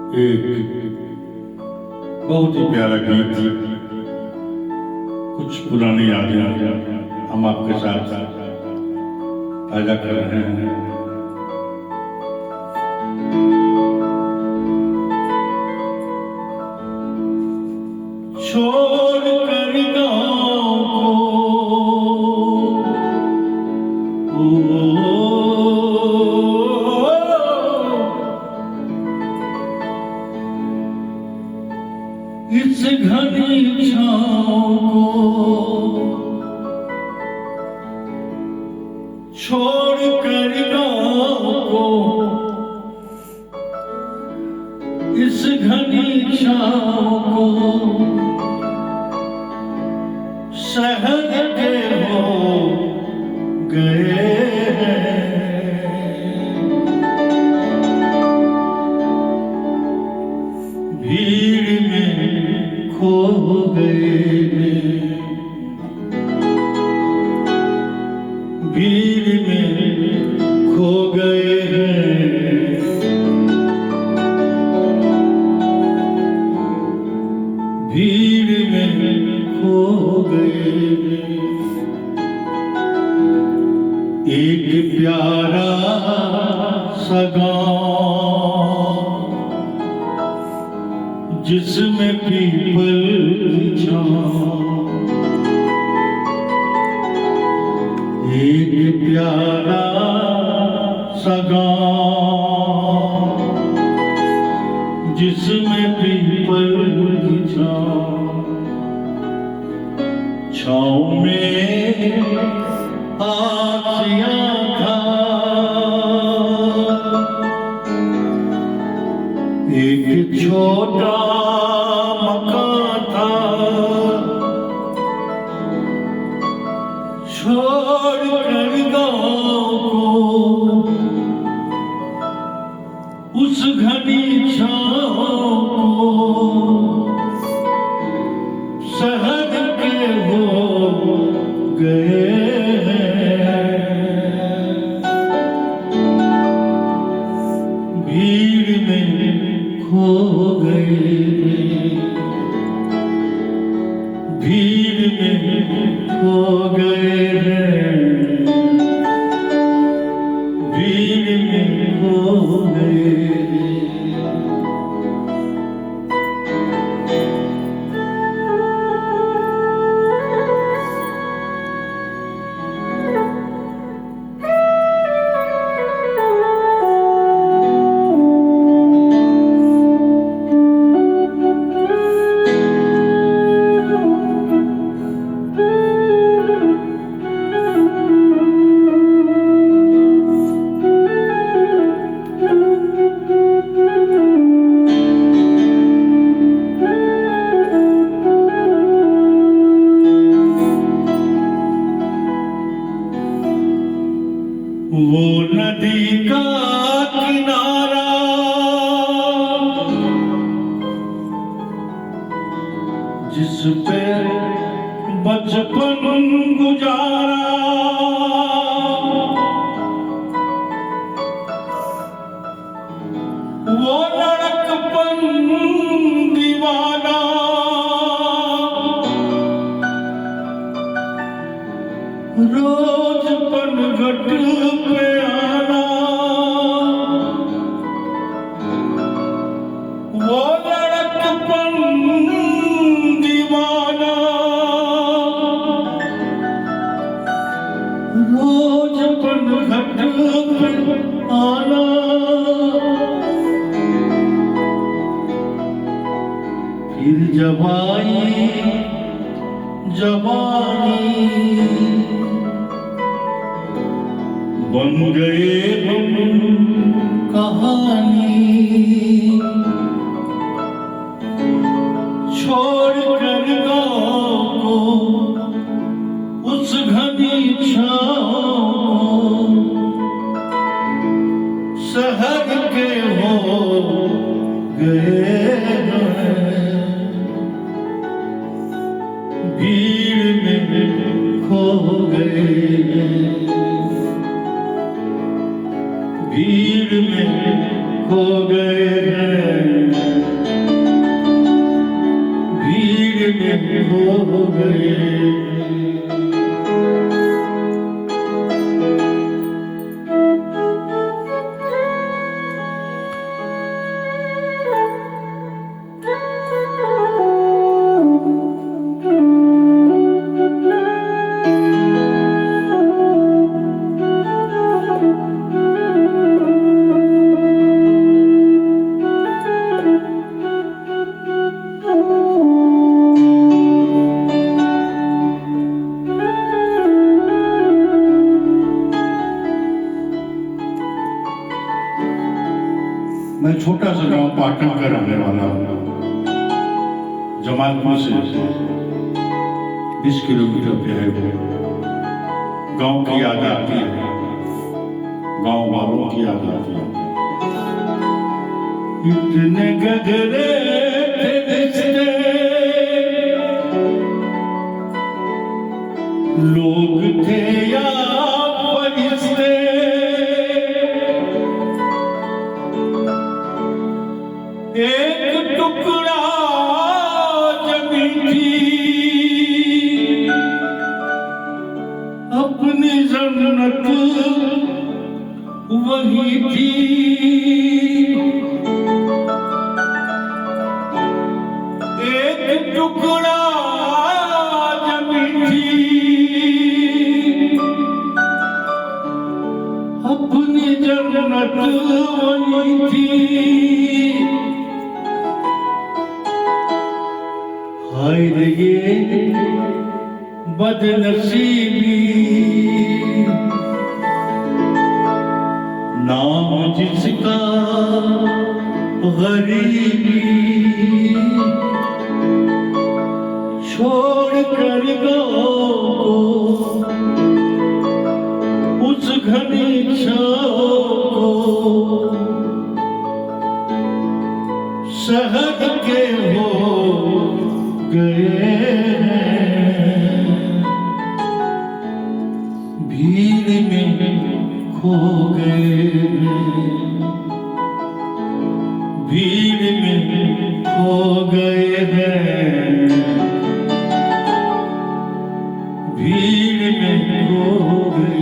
एक बहुत ही प्यारा गीत, कुछ पुरानी यादें हम आपके साथ ताजा कर रहे हैं। छोड़ कर गाँव को इस घनी छाँव को छोड़ कर गाँव को इस घनी छाँव को शहर के हो गए भीड़ में खो गए, भीड़ में खो गए भीड़ में खो गए। एक प्यारा सा गाँव जिसमें पीपल की छाँव, एक प्यारा सा गाँव जिसमें पीपल की छाँव, छाँव में आसिया था एक छोटा मकान था, छोड़ कर गाँव को उस घनी छाँव को शहर के हो गए भीड़ में खो गए, भीड़ में खो गए, भीड़ में खो गए। वो नदी का किनारा जिस पे बचपन गुजारा, वो लड़कपन दीवाना रोज पनघट पे आना, वो लड़कपन दीवाना रोज पनघट पे आना, फिर जवानी जवानी बन गए हम कहानी, छोड़ कर गाँव को उस घनी छाँव शहर के हो गए भीड़ में खो गए, भीड़ में खो गए। खो गए। मैं छोटा सा गांव पाटन का रहने वाला हूँ। जमालपुर से 20 किलोमीटर पे है वो। गांव की याद आती है, गांव वालों की याद आती है। इतने गगरे थे रिश्ते, लोग थे या फरिश्ते, एक टुकड़ा जमीन थी, अपनी जन्नत वही थी। एक टुकड़ा जमीन थी, अपनी जन्नत वही थी। हाय रे ये बदनसीबी, नाम जिसका गरीबी, छोड़ कर गो उस घनी छाँव को, शहर के हो गए भीड़ में खो गए, भीड़ में खो गए हैं, भीड़ में खो गए।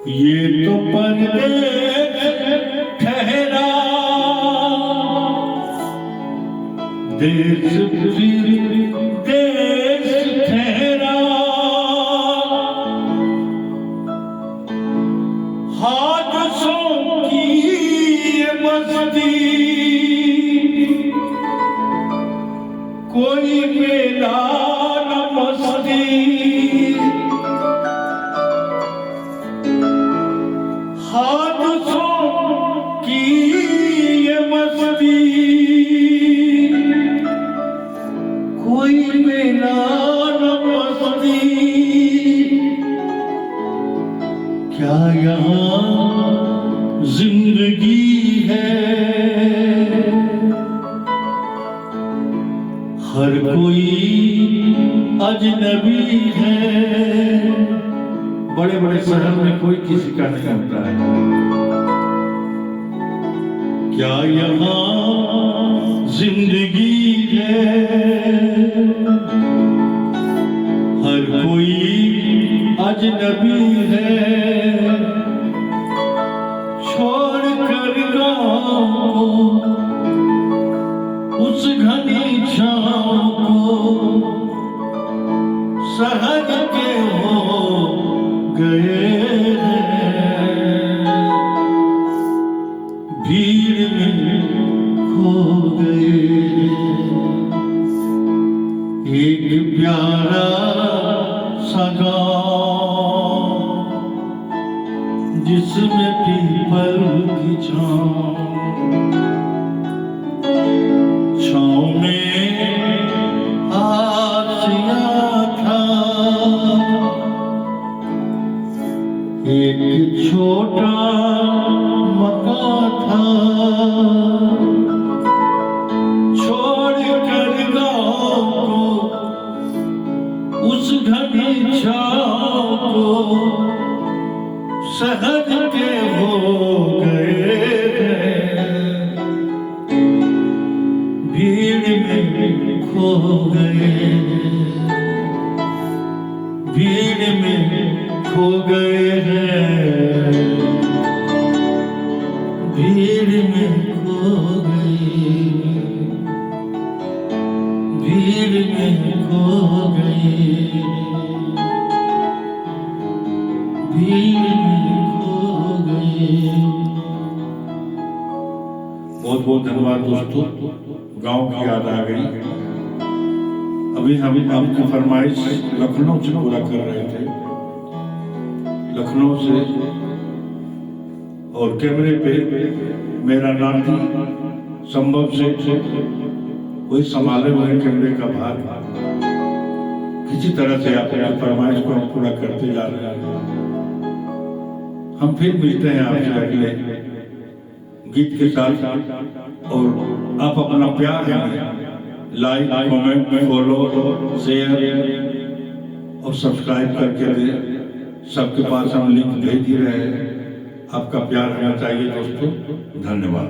ये तो परदेश ठहरा, देश फिर देश ठहरा, हादसों की ये बस्ती, कोई मेला न मस्ती, हादसों की ये मस्ती, कोई मेला न मस्ती। क्या यहाँ जिंदगी है? हर कोई अजनबी है। बड़े बड़े शहर में कोई किसी का नहीं होता है। क्या यहाँ जिंदगी है? हर कोई अजनबी है। छोड़ कर गाँव उस घनी छाँव को, शहर के हो गए भीड़ में खो गए। एक प्यारा सा गाँव जिसमें पीपल की छाँव में आसिया था, एक छोटा मकान था, छोड़ कर गाँव को, उस घनी छाँव को, शहर के हो गए भीड़ में खो गए, भीड़ में खो गए हैं, भीड़ में खो गए, भीड़ में खो गए, भीड़ में खो गए। बहुत बहुत धन्यवाद दोस्तों, गांव की याद आ गई। अभी हम आपकी फरमाइश लखनऊ से पूरा कर रहे थे, लखनऊ से, और कैमरे पे मेरा नाती संभव से कोई संभाले हुए कैमरे का भाग, किसी तरह से आपकी फरमाइश को हम पूरा करते जा रहे हैं। हम फिर मिलते हैं आपसे अगले गीत के साथ, और आप अपना प्यार हमें लाइक, कमेंट, फॉलो, शेयर और सब्सक्राइब करके दें। सबके पास हम लिंक भेज ही रहे हैं। आपका प्यार हमें चाहिए दोस्तों। धन्यवाद।